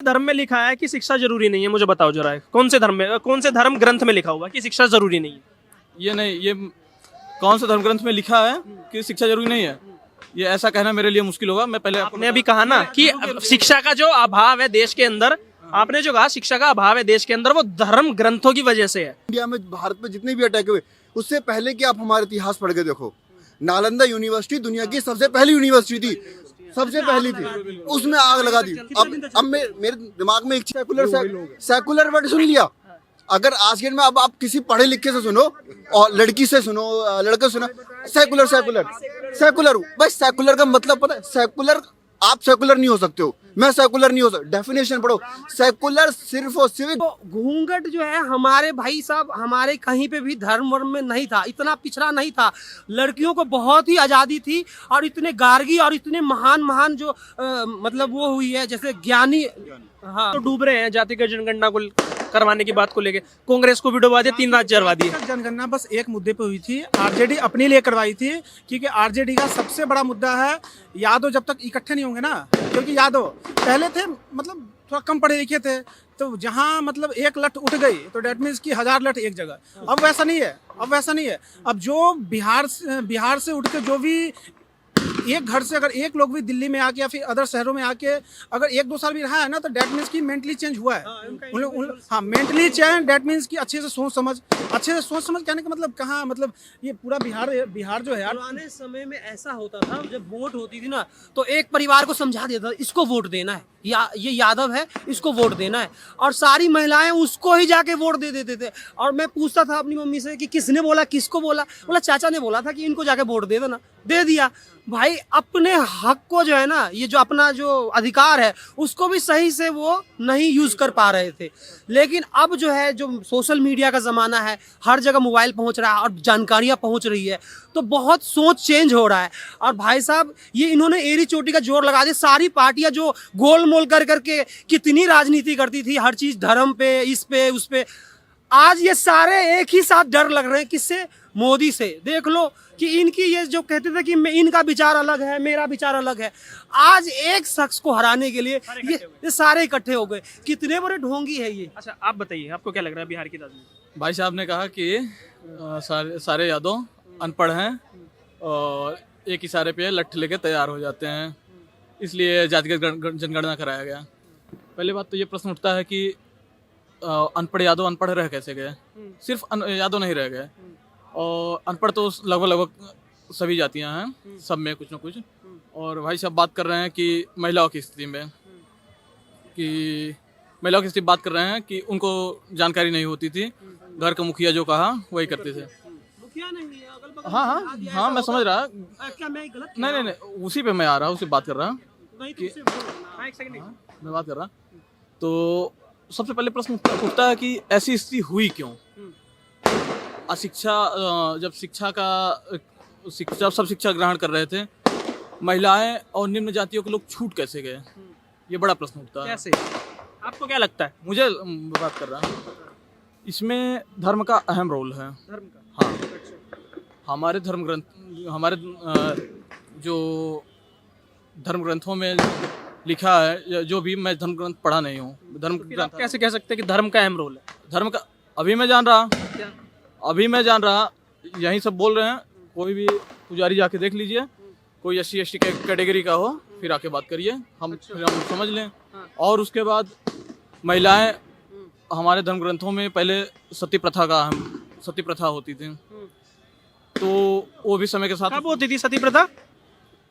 धर्म में लिखा है कि शिक्षा जरूरी नहीं है, मुझे बताओ जरा कौन से धर्म में, कौन से धर्म ग्रंथ में लिखा हुआ है कि शिक्षा जरूरी नहीं है? ये नहीं, ये कौन सा धर्म ग्रंथ में लिखा है कि शिक्षा जरूरी नहीं है? ये ऐसा कहना मेरे लिए मुश्किल होगा। मैं पहले आपने अभी कहा ना कि शिक्षा का जो अभाव है देश के अंदर, आपने जो कहा शिक्षा का अभाव है देश के अंदर, वो धर्म ग्रंथों की वजह से है। इंडिया में भारत में जितने भी अटैक हुए उससे पहले कि आप हमारे इतिहास पढ़ के देखो, नालंदा यूनिवर्सिटी दुनिया की सबसे पहली यूनिवर्सिटी थी, सबसे पहली थी, उसमें आग लगा दी। अब मेरे दिमाग में एक सेकुलर वर्ड सुन लिया। अगर आज के में अब आप किसी पढ़े लिखे से सुनो और लड़की से सुनो, लड़के सुनो, सेकुलर सेकुलर सेकुलर, बस सेकुलर का मतलब पता है? सेकुलर, आप सेकुलर नहीं हो सकते हो, मैं सेकुलर नहीं हो सकता। डेफिनेशन पढ़ो, सेकुलर सिर्फ और सिर्फ तो घूंघट जो है हमारे भाई साहब, हमारे कहीं पे भी धर्म वर्म में नहीं था, इतना पिछड़ा नहीं था। लड़कियों को बहुत ही आज़ादी थी और इतने गार्गी और इतने महान महान जो मतलब वो हुई है, जैसे ज्ञानी। हाँ, तो डूब रहे हैं जातिगत जनगणना को करवाने की बात को लेके। कांग्रेस को भी डुबा दिया, 3 राज्य करवा दिए। जनगणना बस एक मुद्दे पे हुई थी, आरजेडी अपने लिए करवाई थी, क्योंकि आरजेडी का सबसे बड़ा मुद्दा है यादव जब तक इकट्ठे नहीं होंगे ना, क्योंकि यादव पहले थे मतलब थोड़ा कम पढ़े लिखे थे, तो जहाँ मतलब एक लठ उठ गई तो डेट मीन्स की 1000 लठ एक जगह। अब वैसा नहीं है, अब वैसा नहीं है। अब जो बिहार से उठ के जो भी एक घर से अगर एक लोग भी दिल्ली में आके या फिर अदर शहरों में आके अगर 1-2 साल भी रहा है ना, तो डेट मीन्स की मेंटली चेंज हुआ है। हाँ, मेंटली चेंज, डेट मीन्स की अच्छे से सोच समझ कहने का मतलब कहाँ, मतलब ये पूरा बिहार जो है यार। पुराने समय में ऐसा होता था, जब वोट होती थी ना तो एक परिवार को समझा देता था इसको वोट देना है, ये यादव है इसको वोट देना है, और सारी महिलाएं उसको ही जाके वोट दे देते थे। और मैं पूछता था अपनी मम्मी से कि किसने बोला, किसको बोला? बोला चाचा ने बोला था कि इनको जाके वोट दे देना। दे दिया। भाई अपने हक को जो है ना, ये जो अपना जो अधिकार है उसको भी सही से वो नहीं यूज कर पा रहे थे। लेकिन अब जो है, जो सोशल मीडिया का जमाना है, हर जगह मोबाइल पहुंच रहा है और जानकारियां पहुंच रही है, तो बहुत सोच चेंज हो रहा है। और भाई साहब ये इन्होंने एड़ी चोटी का जोर लगा दिया। सारी पार्टियां जो गोल मोल कर करके कितनी राजनीति करती थी, हर चीज धर्म पे, इस पे उस पे, आज ये सारे एक ही साथ डर लग रहे हैं। किससे? मोदी से। देख लो कि इनकी ये जो कहते थे कि इनका विचार अलग है, मेरा विचार अलग है, आज एक शख्स को हराने के लिए ये सारे इकट्ठे हो गए। कितने बड़े ढोंगी है ये। अच्छा, आप बताइए आपको क्या लग रहा है बिहार की राजनीति? भाई साहब ने कहा कि सारे यादव अनपढ़ हैं और एक इशारे पे लठ लेके तैयार हो जाते हैं, इसलिए जातिगत जनगणना कराया गया। पहली बात तो ये प्रश्न उठता है कि अनपढ़ यादव अनपढ़ रह कैसे गए? सिर्फ यादव नहीं रह गए, और अनपढ़ तो लगभग सभी जातियां हैं, सब में कुछ ना कुछ। और भाई साहब बात कर रहे हैं कि महिलाओं की स्थिति में, कि महिलाओं की स्थिति बात कर रहे हैं कि उनको जानकारी नहीं होती थी, घर का मुखिया जो कहा वही करते थे। मुखिया नहीं है, अगल बगल हाँ मैं समझ रहा। क्या मैं गलत? नहीं, उसी पे मैं आ रहा हूँ, उसी बात कर रहा हूँ, नहीं तो उससे बोलना। एक सेकंड। मैं बात कर रहा। तो सबसे पहले प्रश्न उठता है कि ऐसी स्थिति हुई क्यों? अशिक्षा, जब सब शिक्षा ग्रहण कर रहे थे, महिलाएं और निम्न जातियों के लोग छूट कैसे गए? ये बड़ा प्रश्न उठता है। कैसे? आपको क्या लगता है? मुझे बात कर रहा हूँ, इसमें धर्म का अहम रोल है। धर्म का? हाँ, हमारे जो धर्म ग्रंथों में लिखा है, जो भी, मैं धर्म ग्रंथ पढ़ा नहीं हूँ, धर्म फिर आप कैसे कह सकते हैं कि धर्म का अहम रोल है? धर्म का अभी मैं जान रहा, यही सब बोल रहे हैं। कोई भी पुजारी जाके देख लीजिए, कोई SC/ST कैटेगरी का हो, फिर आके बात करिए, फिर हम समझ लें। और उसके बाद महिलाएं, हमारे धर्म ग्रंथों में पहले सती प्रथा होती थी, तो वो भी समय के साथ। कब होती थी सती प्रथा?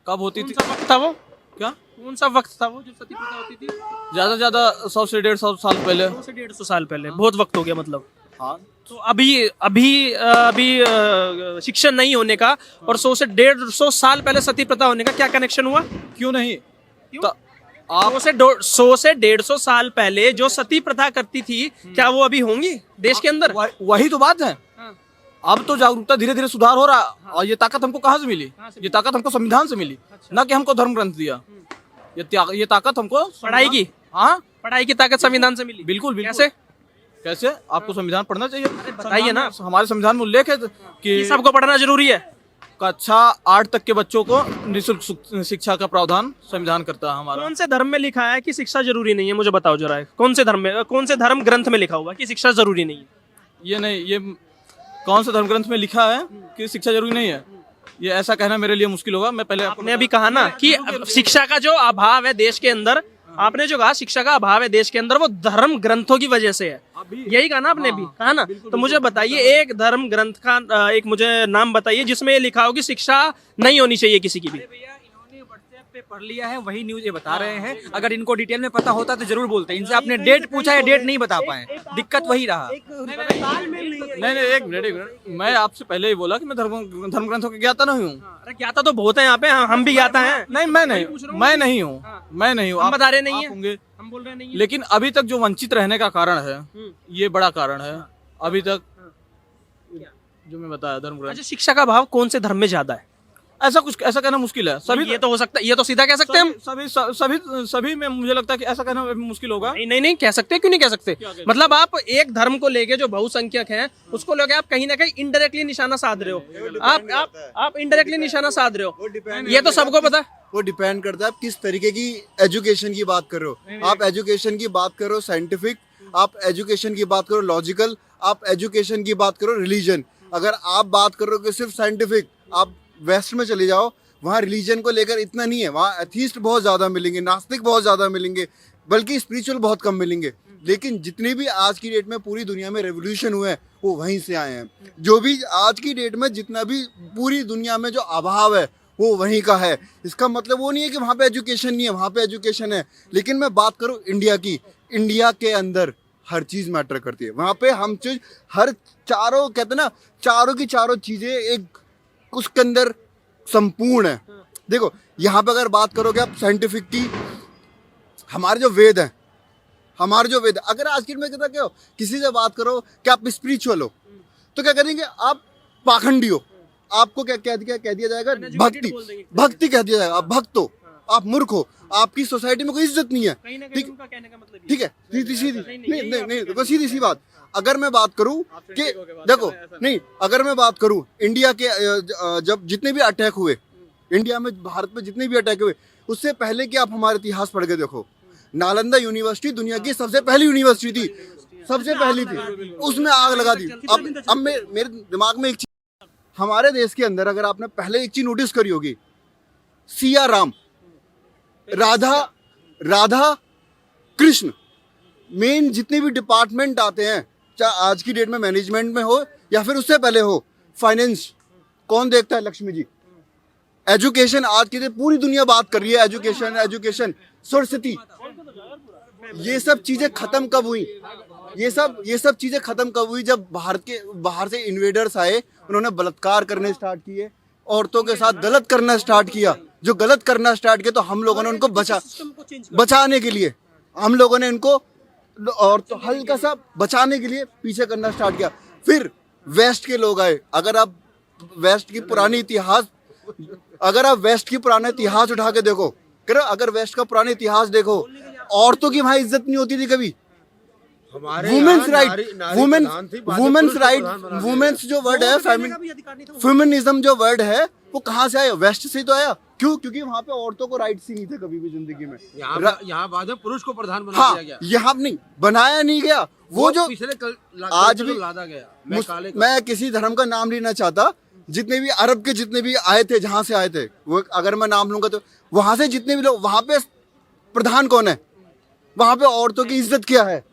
कब होती थी? कौन सा वक्त था वो? क्या? कौन सा वक्त था वो जो सती प्रथा होती थी? ज्यादा से ज्यादा 100 से 150 साल पहले। 100 से 150 साल पहले। बहुत वक्त हो गया मतलब। हाँ, तो अभी शिक्षण नहीं होने का और 100 से 150 साल पहले सती प्रथा होने का क्या कनेक्शन हुआ? क्यों नहीं? क्यों? आप 100 से 150 साल पहले जो सती प्रथा करती थी, क्या वो अभी होंगी देश के अंदर? वही तो बात है। अब तो जागरूकता धीरे धीरे सुधार हो रहा है, और ये ताकत हमको कहाँ से मिली? ये ताकत हमको संविधान से मिली, ना कि हमको धर्म ग्रंथ दिया। ये ताकत हमको पढ़ाई की। हाँ, पढ़ाई की ताकत संविधान से मिली। बिल्कुल। कैसे? आपको संविधान पढ़ना चाहिए। बताइए ना। हमारे संविधान में उल्लेख है कि सबको पढ़ना जरूरी है। कक्षा 8 तक के बच्चों को निःशुल्क शिक्षा का प्रावधान संविधान करता है हमारा। कौन से धर्म में लिखा है कि शिक्षा जरूरी नहीं है, मुझे बताओ जरा। कौन से धर्म में, कौन से धर्म ग्रंथ में लिखा हुआ है कि शिक्षा जरूरी नहीं है? ये नहीं, ये कौन सा धर्म ग्रंथ में लिखा है कि शिक्षा जरूरी नहीं है, ये ऐसा कहना मेरे लिए मुश्किल होगा। मैं पहले आपने अभी कहा ना कि शिक्षा का जो अभाव है देश के अंदर, आपने जो कहा शिक्षा का अभाव है देश के अंदर, वो धर्म ग्रंथों की वजह से है, यही कहा ना आपने भी, कहा ना? तो मुझे बताइए एक धर्म ग्रंथ का एक मुझे नाम बताइए जिसमें ये लिखा हो कि शिक्षा नहीं होनी चाहिए किसी की भी। इन्होंने व्हाट्सएप पे पढ़ लिया है, वही न्यूज ये बता रहे हैं। अगर इनको डिटेल में पता होता तो जरूर बोलते। इनसे आपने डेट पूछा है, डेट नहीं बता पाए, दिक्कत वही रहा। नहीं, एक मिनट, मैं आपसे पहले ही बोला कि मैं धर्म ग्रंथों के ज्ञाता नहीं हूँ। अरे ज्ञाता तो बहुत है यहाँ पे, हम भी ज्ञाता हैं। नहीं, मैं नहीं हूँ, मैं नहीं हूँ। हम बता रहे नहीं है, होंगे, हम बोल रहे नहीं है। लेकिन अभी तक जो वंचित रहने का कारण है, ये बड़ा कारण है अभी तक जो मैं बताया धर्म ग्रंथ। अच्छा, शिक्षा का अभाव कौन से धर्म में ज्यादा है? ऐसा कहना मुश्किल है। सभी ये तो हो सकता है, ये तो सीधा कह सकते हैं हम। सभी में मुझे लगता है कि ऐसा कहना मुश्किल होगा। नहीं कह सकते, क्यों नहीं कह सकते? मतलब आप एक धर्म को लेके जो बहुसंख्यक हैं उसको लेके आप कहीं ना कहीं इनडायरेक्टली निशाना साध रहे हो। आप इनडायरेक्टली निशाना साध रहे हो, ये तो सबको पता है। वो डिपेंड करता है आप किस तरीके की एजुकेशन की बात कर रहे हो। आप एजुकेशन की बात करो साइंटिफिक, आप एजुकेशन की बात करो लॉजिकल, आप एजुकेशन की बात करो रिलीजन। अगर आप बात करोगे सिर्फ साइंटिफिक, आप वेस्ट में चले जाओ, वहाँ रिलीजन को लेकर इतना नहीं है। वहाँ एथीस्ट बहुत ज़्यादा मिलेंगे, नास्तिक बहुत ज़्यादा मिलेंगे, बल्कि स्पिरिचुअल बहुत कम मिलेंगे। लेकिन जितने भी आज की डेट में पूरी दुनिया में रेवोल्यूशन हुए हैं वो वहीं से आए हैं। जो भी आज की डेट में जितना भी पूरी दुनिया में जो अभाव है वो वहीं का है। इसका मतलब वो नहीं है कि वहाँ पे एजुकेशन नहीं है, वहाँ पे एजुकेशन है। लेकिन मैं बात करूँ इंडिया की, इंडिया के अंदर हर चीज़ मैटर करती है। वहाँ पे हम चीज हर चारों कहते हैं ना, चारों की चारों चीज़ें एक उसके अंदर संपूर्ण है। देखो यहाँ पे अगर बात करोगे आप साइंटिफिक की, हमारे जो वेद हैं, अगर आज की डेट में कहता क्या हो, किसी से बात करो कि आप स्पिरिचुअल हो तो क्या करेंगे आप? पाखंडी हो। आपको क्या कह दिया जाएगा? भक्ति कह दिया जाएगा। आप भक्त हो, आप मूर्ख हो, आपकी सोसाइटी में कोई इज्जत नहीं है। ठीक है, सीधी सीधी सी बात। अगर मैं बात करूं कि देखो नहीं, अगर मैं बात करूं इंडिया के जब जितने भी अटैक हुए इंडिया में, भारत में जितने भी अटैक हुए, उससे पहले कि आप हमारा इतिहास पढ़ के देखो, नालंदा यूनिवर्सिटी दुनिया की सबसे पहली यूनिवर्सिटी थी, सबसे पहली थी, उसमें आग लगा दी। अब मेरे दिमाग में एक चीज, हमारे देश के अंदर अगर आपने पहले एक चीज नोटिस करी होगी, सिया राम, राधा कृष्ण, मेन जितने भी डिपार्टमेंट आते हैं, चाहे आज की डेट में मैनेजमेंट में हो या फिर उससे पहले हो, फाइनेंस कौन देखता है? लक्ष्मी जी। एजुकेशन आज की पूरी दुनिया बात कर रही है, एजुकेशन सरस्वती। ये सब चीजें खत्म कब हुई? ये सब चीजें खत्म कब हुई? जब बाहर से इन्वेडर्स आए, उन्होंने बलात्कार करने स्टार्ट किए, औरतों के साथ गलत करना स्टार्ट किया। जो गलत करना स्टार्ट किया तो हम लोगों ने उनको बचाने के लिए, हम लोगों ने इनको और तो हल्का सा बचाने के लिए पीछे करना स्टार्ट किया। फिर वेस्ट के लोग आए। अगर आप वेस्ट की पुरानी इतिहास उठा के देखो, अगर वेस्ट का पुराना इतिहास देखो, औरतों की वहां इज्जत नहीं होती थी कभी। वुमेन्स जो वर्ड है, फेमिनिज्म जो वर्ड है, वो कहाँ से आया? वेस्ट से ही तो आया। क्यों? क्योंकि वहाँ पे औरतों को राइट्स ही नहीं थे कभी भी जिंदगी में। यहाँ बाद में पुरुष को प्रधान बना दिया गया। यहाँ नहीं बनाया नहीं गया। वो जो आज भी लादा गया। मैं किसी धर्म का नाम लेना चाहता, जितने भी अरब के जितने भी आए थे, जहाँ से आए थे, वो अगर मैं नाम लूंगा तो वहां से जितने भी लोग, वहां पे प्रधान कौन है? वहां पे औरतों की इज्जत क्या है?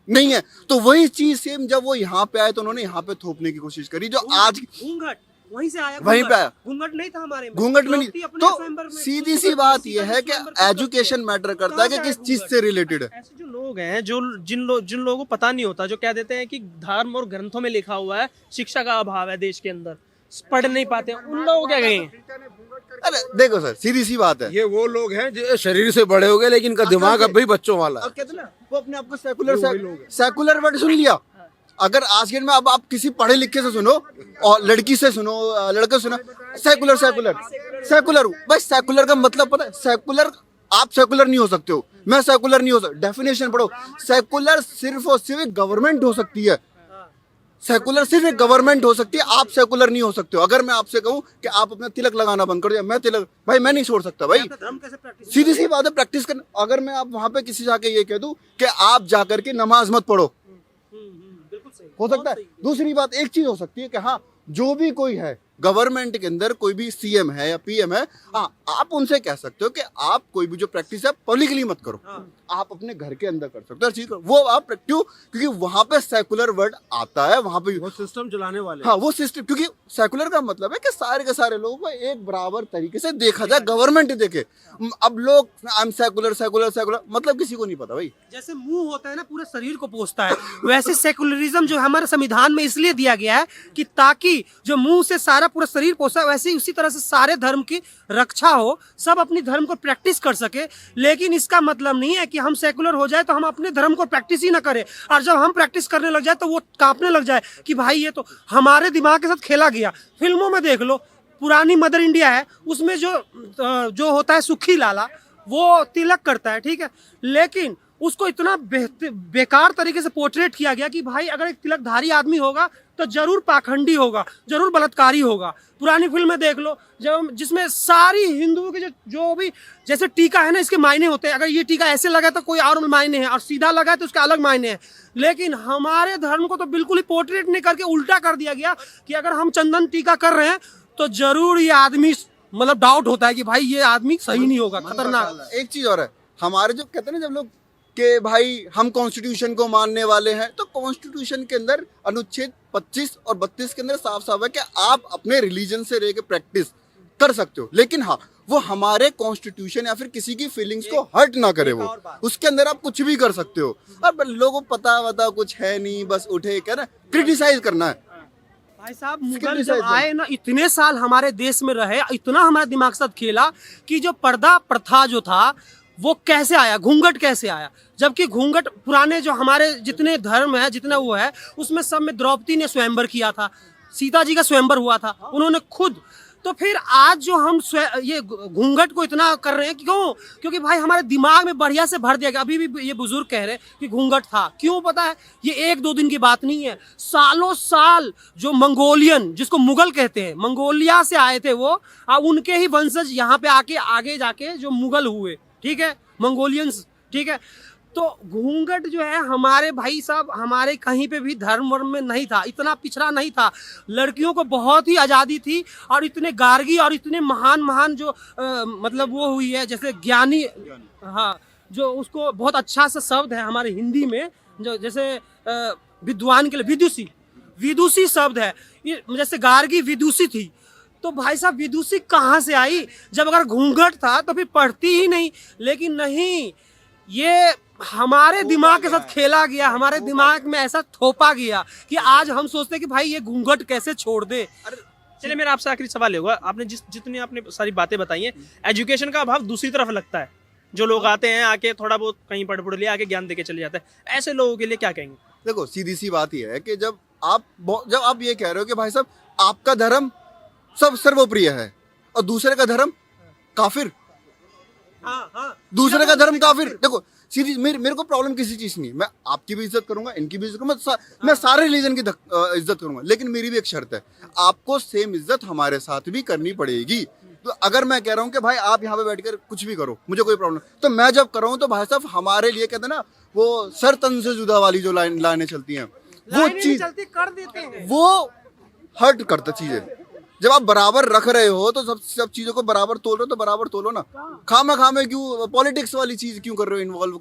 नहीं है। तो वही चीज सेम जब वो यहाँ पे आए तो उन्होंने यहाँ पे थोपने की कोशिश करी। जो आज घूंघट वहीं से आया, वहीं पे आया। घूंघट नहीं था हमारे में, घूंघट में नहीं। तो सीधी सी बात यह है कि एजुकेशन मैटर करता है कि किस चीज से रिलेटेड है। ऐसे जो लोग हैं, जिन लोगों को पता नहीं होता, जो कह देते हैं कि धर्म और ग्रंथों में लिखा हुआ है शिक्षा का अभाव है देश के अंदर, पढ़ नहीं पाते, उन लोगों को क्या कहेंगे? अरे देखो सर, सीधी सी बात है, ये वो लोग हैं जो शरीर से बड़े हो गए लेकिन इनका दिमाग अब भी बच्चों वाला है। कहते ना, वो अपने आप को सेकुलर वर्ड सुन लिया। अगर आज के में अब आप किसी पढ़े लिखे से सुनो और लड़की से सुनो, लड़के सुनो, सेकुलर बस। सेकुलर का मतलब पता है? सेकुलर, आप सेकुलर नहीं हो सकते हो, मैं सेकुलर नहीं हो सकता। डेफिनेशन पढ़ो, सेकुलर सिर्फ और सिर्फ गवर्नमेंट हो सकती है। सेकुलर सिर्फ एक गवर्नमेंट हो सकती है, आप सेकुलर नहीं हो सकते हो। अगर मैं आपसे कहूं कि आप अपना तिलक लगाना बंद कर दो, मैं तिलक भाई मैं नहीं छोड़ सकता भाई, धर्म कैसे प्रैक्टिस सीधी सी बात है प्रैक्टिस करना। अगर मैं आप वहां पे किसी जाके ये कह दूं कि आप जाकर के नमाज मत पढ़ो, बिल्कुल सही हो सकता है। दूसरी बात एक चीज हो सकती है कि हाँ जो भी कोई है गवर्नमेंट के अंदर, कोई भी सीएम है या पीएम है, हाँ आप उनसे कह सकते हो कि आप कोई भी जो प्रैक्टिस है पब्लिकली मत करो, आप अपने घर के अंदर कर सकते हो हर चीज करो। वो आप क्यों, क्योंकि वहां पे सेकुलर वर्ड आता है, वहां पे वो सिस्टम चलाने वाले हाँ वो सिस्टम, क्योंकि सेकुलर का मतलब है कि सारे के सारे लोगों को एक बराबर तरीके से देखा जाए, गवर्नमेंट देखे। अब लोग I am secular secular secular मतलब किसी को नहीं पता भाई। जैसे मुंह होता है ना पूरे शरीर को पोंछता है, वैसे सेकुलरिज्म जो हमारे संविधान में इसलिए दिया गया है कि ताकि जो मुंह से सारा पूरा शरीर पोंछता है, वैसे ही उसी तरह से सारे धर्म की रक्षा हो, सब अपनी धर्म को प्रैक्टिस कर सके। लेकिन इसका मतलब नहीं है कि हम सेकुलर हो जाए तो हम अपने धर्म को प्रैक्टिस ही ना करें, और जब हम प्रैक्टिस करने लग जाए तो वो कांपने लग जाए कि भाई ये तो हमारे दिमाग के साथ खेला गया। फिल्मों में देख लो, पुरानी मदर इंडिया है, उसमें जो होता है सुखी लाला, वो तिलक करता है, ठीक है, लेकिन उसको इतना बेकार तरीके से पोर्ट्रेट किया गया कि भाई अगर एक तिलकधारी आदमी होगा तो जरूर पाखंडी होगा, जरूर बलात्कारी होगा। पुरानी फिल्म में देख लो जब जिसमें सारी हिंदुओं के जो भी जैसे टीका है ना, इसके मायने होते हैं, अगर ये टीका ऐसे लगा तो कोई और मायने हैं, और सीधा लगा है तो उसके अलग मायने हैं। लेकिन हमारे धर्म को तो बिल्कुल ही पोर्ट्रेट नहीं करके उल्टा कर दिया गया कि अगर हम चंदन टीका कर रहे हैं तो जरूर ये आदमी, मतलब डाउट होता है कि भाई ये आदमी सही नहीं होगा, खतरनाक। एक चीज और है, हमारे जो कहते हैं ना जब लोग कि भाई हम कॉन्स्टिट्यूशन को मानने वाले हैं, तो कॉन्स्टिट्यूशन के अंदर अनुच्छेद 25 और 32 के अंदर साफ साफ है कि आप अपने रिलीजन से रह के प्रैक्टिस कर सकते हो, लेकिन हाँ वो हमारे कॉन्स्टिट्यूशन या फिर किसी की फीलिंग्स को हर्ट ना करे, वो उसके अंदर आप कुछ भी कर सकते हो। और लोगों को पता वता कुछ है नहीं, बस उठे क्या ना क्रिटिसाइज करना है। भाई साहब मुगल जब आए ना, इतने साल हमारे देश में रहे, इतना हमारे दिमाग के साथ खेला कि जो पर्दा प्रथा जो था वो कैसे आया, घूंघट कैसे आया, जबकि घूंघट पुराने जो हमारे जितने धर्म है, जितना वो है, उसमें सब में द्रौपदी ने स्वयंवर किया था, सीता जी का स्वयंवर हुआ था उन्होंने खुद। तो फिर आज जो हम ये घूंघट को इतना कर रहे हैं, क्यों? क्योंकि भाई हमारे दिमाग में बढ़िया से भर दिया गया। अभी भी ये बुजुर्ग कह रहे हैं कि घूंघट था, क्यों पता है? ये 1-2 दिन की बात नहीं है, सालों साल जो मंगोलियन, जिसको मुगल कहते हैं, मंगोलिया से आए थे वो, और उनके ही वंशज यहाँ पे आके आगे जाके जो मुगल हुए, ठीक है, मंगोलियंस, ठीक है। तो घूंघट जो है हमारे भाई साहब, हमारे कहीं पे भी धर्म वर्म में नहीं था, इतना पिछड़ा नहीं था। लड़कियों को बहुत ही आज़ादी थी, और इतने गार्गी और इतने महान महान जो मतलब वो हुई है, जैसे ज्ञानी, हाँ, जो उसको बहुत अच्छा सा शब्द है हमारे हिंदी में, जो जैसे विद्वान के लिए विदुषी, विदुषी शब्द है, ये जैसे गार्गी विदुषी थी। तो भाई साहब विदुषी कहाँ से आई? जब अगर घूंघट था तो फिर पढ़ती ही नहीं। लेकिन नहीं, ये हमारे दिमाग के साथ खेला गया, हमारे दिमाग में ऐसा थोपा गया कि आज हम सोचते हैं कि भाई ये घूंघट कैसे छोड़ दे। चलिए मेरा आपसे आखिरी सवाल होगा, आपने जितनी आपने सारी बातें बताई हैं, एजुकेशन का अभाव दूसरी तरफ लगता है। जो लोग आते हैं, आके थोड़ा बहुत कहीं पढ़ लिया, आके ज्ञान देके चले जाते हैं, ऐसे लोगों के लिए क्या कहेंगे? देखो सीधी सी बात यह है कि जब आप ये कह रहे हो कि भाई साहब आपका धर्म सब सर्वप्रिय है और दूसरे का धर्म काफिर, दूसरे का धर्म काफिर। देखो सीधी मेरे को प्रॉब्लम किसी चीज नहीं है, मैं आपकी भी इज्जत करूंगा, इनकी भी इज्जत करूंगा, मैं सारे रिलीजन की इज्जत करूंगा, लेकिन मेरी भी एक शर्त है, आपको सेम इज्जत हमारे साथ भी करनी पड़ेगी। तो अगर मैं कह रहा हूँ कि भाई आप यहाँ पे बैठकर कुछ भी करो, मुझे कोई प्रॉब्लम, तो मैं जब कर रहा हूँ तो भाई साहब हमारे लिए कहते हैं ना वो सर तन से जुदा वाली जो लाइनें चलती हैं, वो चीज कर देते हैं, वो हर्ट करता चीजें। जब आप बराबर रख रहे हो तो सब चीजों को बराबर तोल रहे हो, तो बराबर तोलो ना, खामे क्यों पॉलिटिक्स वाली चीज क्यों कर रहे हो इन्वॉल्व।